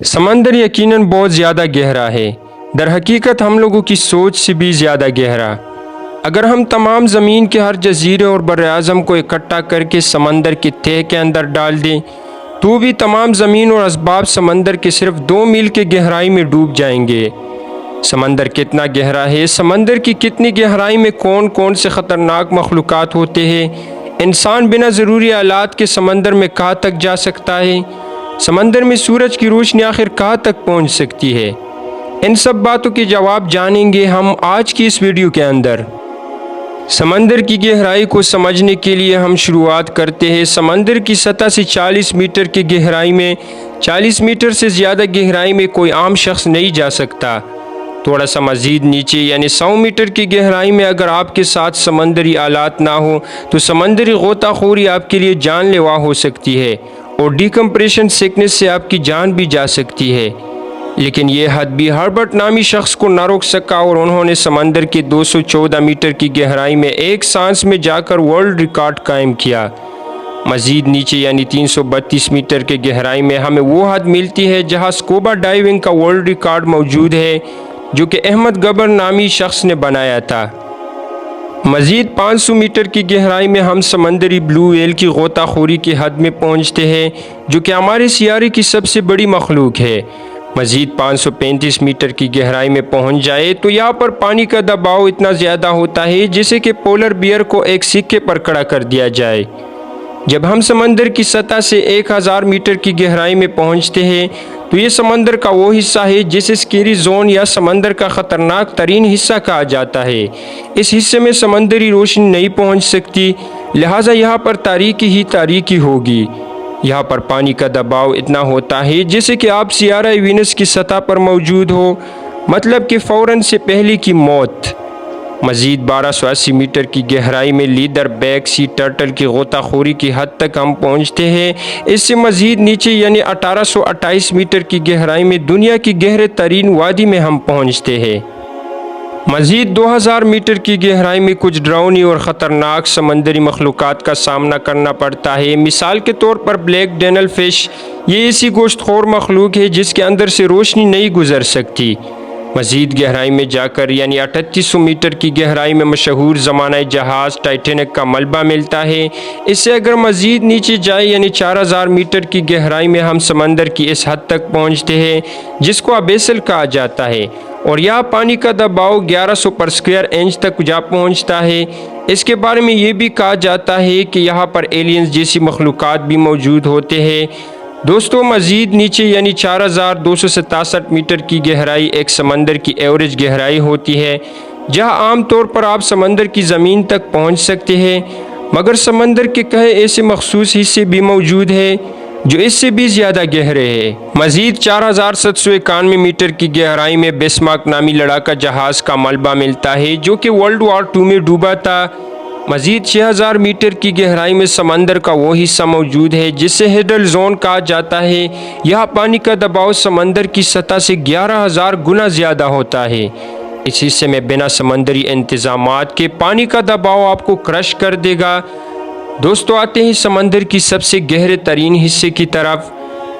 समंदर यकीनन बहुत ज़्यादा गहरा है, दर हकीकत हम लोगों की सोच से भी ज़्यादा गहरा। अगर हम तमाम ज़मीन के हर जजीरे और बर्राज़म को इकट्ठा करके समंदर की तह के अंदर डाल दें तो भी तमाम ज़मीन और असबाब समंदर के सिर्फ 2 मील के गहराई में डूब जाएंगे। समंदर कितना गहरा है, समंदर की कितनी गहराई में कौन कौन से ख़तरनाक मखलूक़ात होते हैं, इंसान बिना ज़रूरी आलात के समंदर में कहाँ तक जा सकता है, समंदर में सूरज की रोशनी आखिर कहाँ तक पहुँच सकती है, इन सब बातों के जवाब जानेंगे हम आज की इस वीडियो के अंदर। समंदर की गहराई को समझने के लिए हम शुरुआत करते हैं समंदर की सतह से 40 मीटर की गहराई में। 40 मीटर से ज़्यादा गहराई में कोई आम शख्स नहीं जा सकता। थोड़ा सा मज़ीद नीचे यानी 100 मीटर की गहराई में अगर आपके साथ समंदरी आलात ना हो तो समंदरी गोताखोरी आपके लिए जानलेवा हो सकती है और डिकम्प्रेशन सिकनेस से आपकी जान भी जा सकती है। लेकिन ये हद भी हर्बर्ट नामी शख्स को न रोक सका और उन्होंने समंदर के 214 मीटर की गहराई में एक सांस में जाकर वर्ल्ड रिकॉर्ड कायम किया। मज़ीद नीचे यानी 332 मीटर के गहराई में हमें वो हद मिलती है जहाँ स्कूबा डाइविंग का वर्ल्ड रिकॉर्ड मौजूद है जो कि अहमद गबर नामी शख्स ने बनाया था। मज़ीद 500 मीटर की गहराई में हम समंदरी ब्लू व्हेल की गोताखोरी की हद में पहुँचते हैं जो कि हमारे सियारे की सबसे बड़ी मखलूक है। मज़ीद 535 मीटर की गहराई में पहुंच जाए तो यहाँ पर पानी का दबाव इतना ज़्यादा होता है जैसे कि पोलर बियर को एक सिक्के पर खड़ा कर दिया जाए। जब हम समंदर की सतह से 1000 मीटर की गहराई में पहुंचते हैं तो ये समंदर का वो हिस्सा है जिसे स्केरी जोन या समंदर का ख़तरनाक तरीन हिस्सा कहा जाता है। इस हिस्से में समंदरी रोशनी नहीं पहुँच सकती, लिहाजा यहाँ पर तारीकी ही तारीकी होगी। यहाँ पर पानी का दबाव इतना होता है जैसे कि आप सियारा वीनस की सतह पर मौजूद हो, मतलब कि फ़ौरन से पहले की मौत। मज़ीद 1280 मीटर की गहराई में लीदर बैक सी टर्टल की गोताखोरी की हद तक हम पहुँचते हैं। इससे मज़ीद नीचे यानी 1828 मीटर की गहराई में दुनिया की गहरे तरीन वादी में हम पहुँचते हैं। मज़ीद 2000 मीटर की गहराई में कुछ डरावनी और ख़तरनाक समंदरी मखलूक़ात का सामना करना पड़ता है। मिसाल के तौर पर ब्लैक डेनल फ़िश, ये ऐसी गोश्तखोर मखलूक है जिसके अंदर से रोशनी नहीं गुजर सकती। मज़ीद गहराई में जाकर यानी 3800 मीटर की गहराई में मशहूर ज़माना जहाज़ टाइटैनिक का मलबा मिलता है। इससे अगर मज़ीद नीचे जाए यानी 4000 मीटर की गहराई में हम समंदर की इस हद तक पहुँचते हैं जिसको अबेसल कहा जाता है और यहाँ पानी का दबाव 1100 पर स्क्वायर इंच तक जा पहुँचता है। इसके बारे में ये भी कहा जाता है कि यहाँ पर एलियंस जैसी मखलूक़ात भी मौजूद होते हैं। दोस्तों, मज़ीद नीचे यानी 4267 मीटर की गहराई एक समंदर की एवरेज गहराई होती है जहाँ आम तौर पर आप समंदर की ज़मीन तक पहुँच सकते हैं, मगर समंदर के कई ऐसे मखसूस हिस्से भी मौजूद हैं जो इससे भी ज़्यादा गहरे हैं। मज़ीद 4791 मीटर की गहराई में बिस्मार्क नामी लड़ाका जहाज़ का मलबा मिलता है जो कि वर्ल्ड वार 2 में डूबा था। मज़ीद 6000 मीटर की गहराई में समंदर का वो हिस्सा मौजूद है जिसे हेडल जोन कहा जाता है। यहाँ पानी का दबाव समंदर की सतह से 11000 गुना ज़्यादा होता है। इस हिस्से में बिना समंदरी इंतज़ामात के पानी का दबाव आपको क्रश कर देगा। दोस्तों, आते हैं समंदर की सबसे गहरे तरीन हिस्से की तरफ।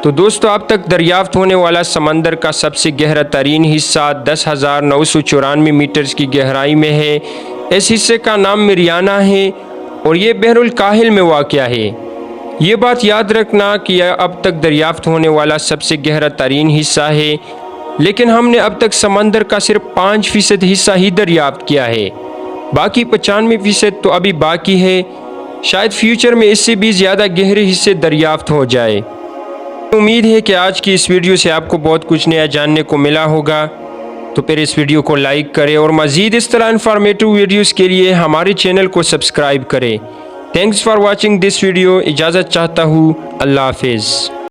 तो दोस्तों, अब तक दरियाफ्त होने वाला समंदर का सबसे गहरा तरीन हिस्सा 10,994 मीटर्स की गहराई में है। इस हिस्से का नाम मरियाना है और ये बहरुल काहिल में वाक़या है। ये बात याद रखना कि यह अब तक दरियाफ्त होने वाला सबसे गहरा तरीन हिस्सा है, लेकिन हमने अब तक समंदर का सिर्फ 5% हिस्सा ही दरियाफ्त किया है। बाकी 95% तो अभी बाकी है। शायद फ्यूचर में इससे भी ज़्यादा गहरे हिस्से दरियाफ्त हो जाए। उम्मीद है कि आज की इस वीडियो से आपको बहुत कुछ नया जानने को मिला होगा। तो फिर इस वीडियो को लाइक करें और मज़ीद इस तरह इन्फॉर्मेटिव वीडियोस के लिए हमारे चैनल को सब्सक्राइब करें। Thanks for watching this video. इजाज़त चाहता हूँ। अल्लाह हाफिज़।